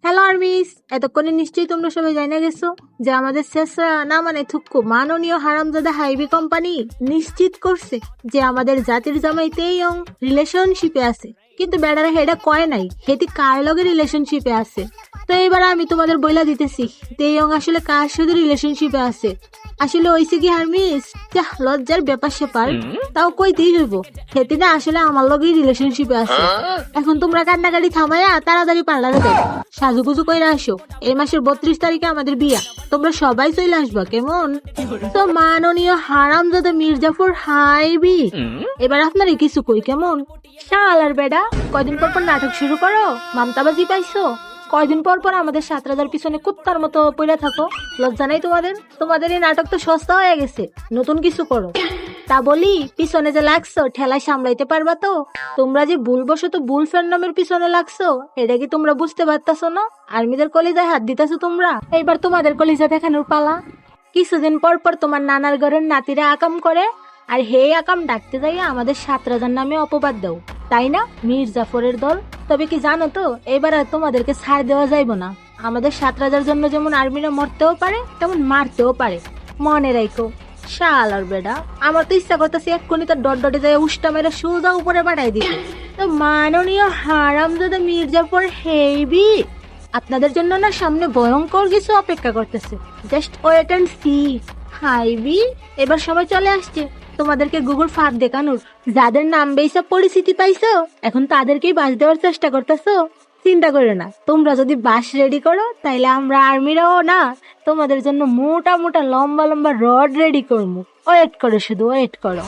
Hello armies, এতক্ষণে নিশ্চয়ই তোমরা সবাই জানা গেছো যে আমাদের শেষরা না মানে থুক্কু মাননীয় হারামজাদা হাইবি কোম্পানি নিশ্চিত করছে যে আমাদের জাতির জামাই তেইয়ং রিলেশনশিপে আছে। কিন্তু বেড়ারা হেডা কয় নাই হেতি কার লগে রিলেশনশিপে আছে। তো এবার আমি তোমাদের বইলা দিতেছি তেইয়ং আসলে কার সাথে রিলেশনশিপে আছে। আসলে ওইসে কি হারমিস, যা লজ্জার ব্যাপার সেপার তাও কইতেই হইব হেতি না আসলে আমার লগেই রিলেশনশিপে আছে। এখন তোমরা কান্নাকাটি থামাইয়া তাড়াতাড়ি পার্লারে যাও, সাজুগুজু কইরা আসো। এই মাসের 32 তারিখে আমাদের বিয়া, তোমরা সবাই চলে আসবা কেমন? তো মাননীয় হারামজাদা মির্জাফর হাইবি, এবার আপনারা কিছু কই কেমন? শালার বেডা, কয়দিন পর পর নাটক শুরু করো, মামতাবাজি পাইছো? কয়দিন পর পর আমাদের 7 রাজার পিছনে কুত্তার মতো পড়ে থাকো, লজ্জা নাই তোমাদের? তোমাদের এই নাটক তো সস্তা হয়ে গেছে, নতুন কিছু করো। তা বলি, পিছনে যে লাগছো ঠেলায় সামলাইতে পারবা তো? তোমরা যে ভুলবশত বুল ফ্যান্ডমের পিছনে লাগছো এটা কি তোমরা বুঝতে পারতাছো না? আর্মিদের কলিজায় হাত দিতেছো তোমরা, এইবার তোমাদের কলিজা দেখানোর পালা। কিছুদিন পর পর তোমার নানার ঘরের নাতিরা আকাম করে, আর হে আকাম ডাকতে যাইয়া আমাদের 7 রাজার নামে অপবাদ দাও, তাই না মির্জাফরের দল? তবে কি জানো তো, এবার আর তোমাদেরকে ছাড় দেওয়া যাইব না। আমাদের 7 রাজার জন্য যেমন আর্মিরা মরতেও পারে তেমন মারতেও পারে, মনে রাখো। শালার বেডা, আমার তো ইচ্ছা করতেছে এক্ষুনি তার ডট ডটে যায় উষ্টা মেরে সোজা উপরে পাঠাই দিবে। তো মাননীয় হারামজাদা মির্জাফর হেবি, আপনাদের জন্য না সামনে ভয়ঙ্কর কিছু অপেক্ষা করতেছে, জাস্ট ওয়েট এন্ড সি। হাইবি, এবার সবাই চলে আসছে তোমাদেরকে গুগল ফাঁদ দেখানোর। যাদের নাম বেসা পরিচিতি পাইছো এখন তাদেরকেই বাস দেওয়ার চেষ্টা করতেছো। চিন্তা করে না, তোমরা যদি বাস রেডি করো তাইলে আমরা আর্মিরাও না তোমাদের জন্য মোটা মোটা লম্বা লম্বা রড রেডি করবো। ওয়েট করো, শুধু ওয়েট করো।